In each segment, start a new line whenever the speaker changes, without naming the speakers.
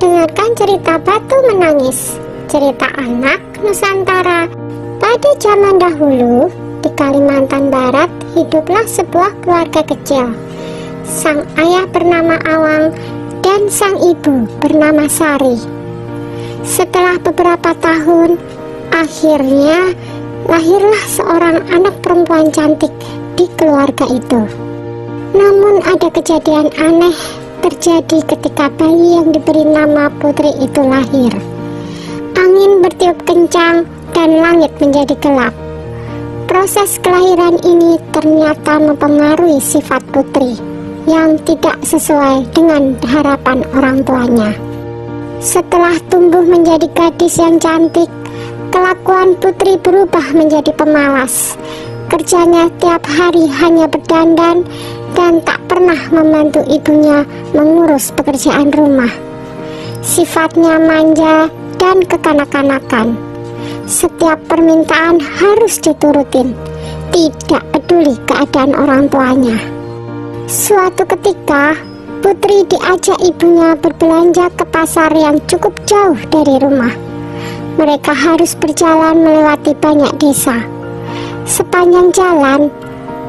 mendengarkan cerita Batu Menangis, cerita anak Nusantara. Pada zaman dahulu, di Kalimantan Barat, hiduplah sebuah keluarga kecil. Sang ayah bernama Awang dan sang ibu bernama Sari. Setelah beberapa tahun, akhirnya lahirlah seorang anak perempuan cantik di keluarga itu. Namun ada kejadian aneh terjadi ketika bayi yang diberi nama Putri itu lahir. Angin bertiup kencang dan langit menjadi gelap. Proses kelahiran ini ternyata mempengaruhi sifat Putri yang tidak sesuai dengan harapan orang tuanya. Setelah tumbuh menjadi gadis yang cantik, kelakuan Putri berubah menjadi pemalas. Kerjanya tiap hari hanya berdandan dan tak pernah membantu ibunya mengurus pekerjaan rumah. Sifatnya manja dan kekanak-kanakan. Setiap permintaan harus diturutin, tidak peduli keadaan orang tuanya. Suatu ketika, Putri diajak ibunya berbelanja ke pasar yang cukup jauh dari rumah. Mereka harus berjalan melewati banyak desa. Sepanjang jalan,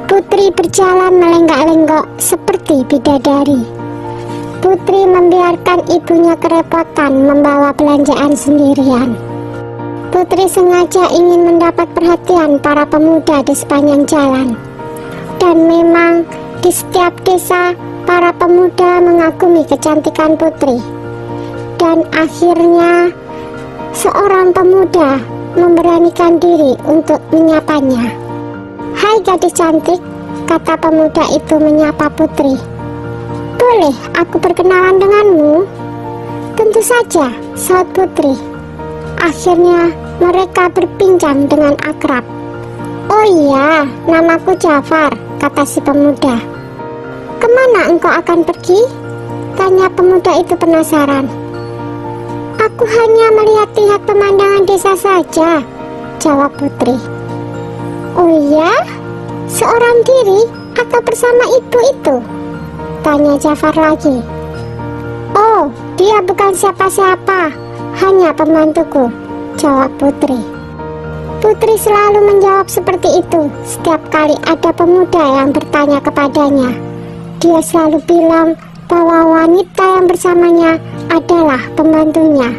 Putri berjalan melenggak-lenggok seperti bidadari. Putri membiarkan ibunya kerepotan membawa belanjaan sendirian. Putri sengaja ingin mendapat perhatian para pemuda di sepanjang jalan. Dan memang di setiap desa, para pemuda mengagumi kecantikan Putri. Dan akhirnya, seorang pemuda memberanikan diri untuk menyapanya. "Hai gadis cantik," kata pemuda itu menyapa Putri. "Boleh aku berkenalan denganmu?" "Tentu saja," saut Putri. Akhirnya mereka berbincang dengan akrab. "Oh iya, namaku Jafar," kata si pemuda. "Kemana engkau akan pergi?" tanya pemuda itu penasaran. "Aku hanya melihat-lihat pemandangan desa saja," jawab Putri. "Oh iya? Seorang diri atau bersama ibu itu?" tanya Jafar lagi. "Oh, dia bukan siapa-siapa, hanya pembantuku," jawab Putri. Putri selalu menjawab seperti itu setiap kali ada pemuda yang bertanya kepadanya. Dia selalu bilang bahwa wanita yang bersamanya adalah pembantunya.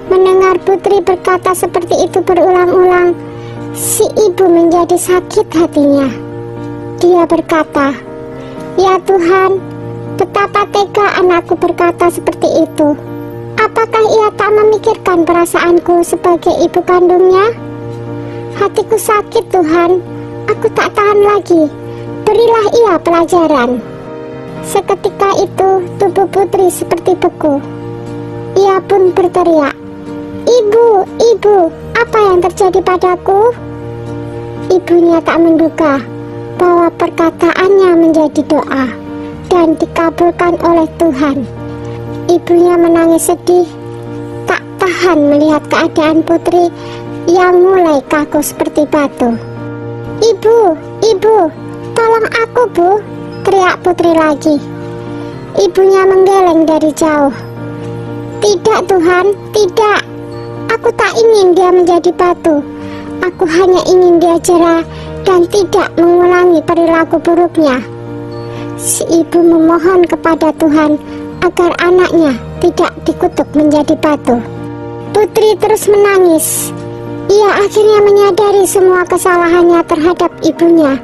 Mendengar Putri berkata seperti itu berulang-ulang, si ibu menjadi sakit hatinya. Dia berkata, "Ya Tuhan, betapa tega anakku berkata seperti itu. Apakah ia tak memikirkan perasaanku sebagai ibu kandungnya? Hatiku sakit Tuhan, aku tak tahan lagi. Berilah ia pelajaran." Seketika itu tubuh Putri seperti beku. Ia pun berteriak, "Ibu, ibu, apa yang terjadi padaku?" Ibunya tak menduga bahwa perkataannya menjadi doa dan dikabulkan oleh Tuhan. Ibunya menangis sedih, tak tahan melihat keadaan Putri yang mulai kaku seperti batu. "Ibu, ibu, tolong aku Bu," teriak Putri lagi. Ibunya menggeleng dari jauh. "Tidak Tuhan, tidak. Aku tak ingin dia menjadi batu. Aku hanya ingin dia jerah dan tidak mengulangi perilaku buruknya." Si ibu memohon kepada Tuhan agar anaknya tidak dikutuk menjadi batu. Putri terus menangis. Ia akhirnya menyadari semua kesalahannya terhadap ibunya.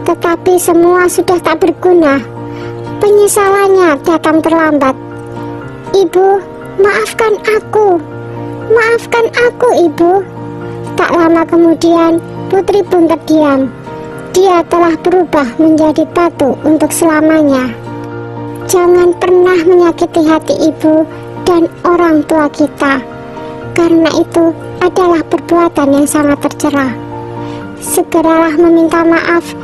Tetapi semua sudah tak berguna. Penyesalannya datang terlambat. "Ibu, maafkan aku. Maafkan aku, Ibu." Tak lama kemudian, Putri pun terdiam. Dia telah berubah menjadi batu untuk selamanya. Jangan pernah menyakiti hati ibu dan orang tua kita, karena itu adalah perbuatan yang sangat tercela. Segeralah meminta maaf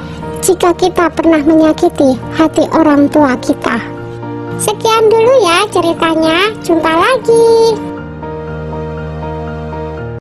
jika kita pernah menyakiti hati orang tua kita. Sekian dulu ya ceritanya, jumpa lagi.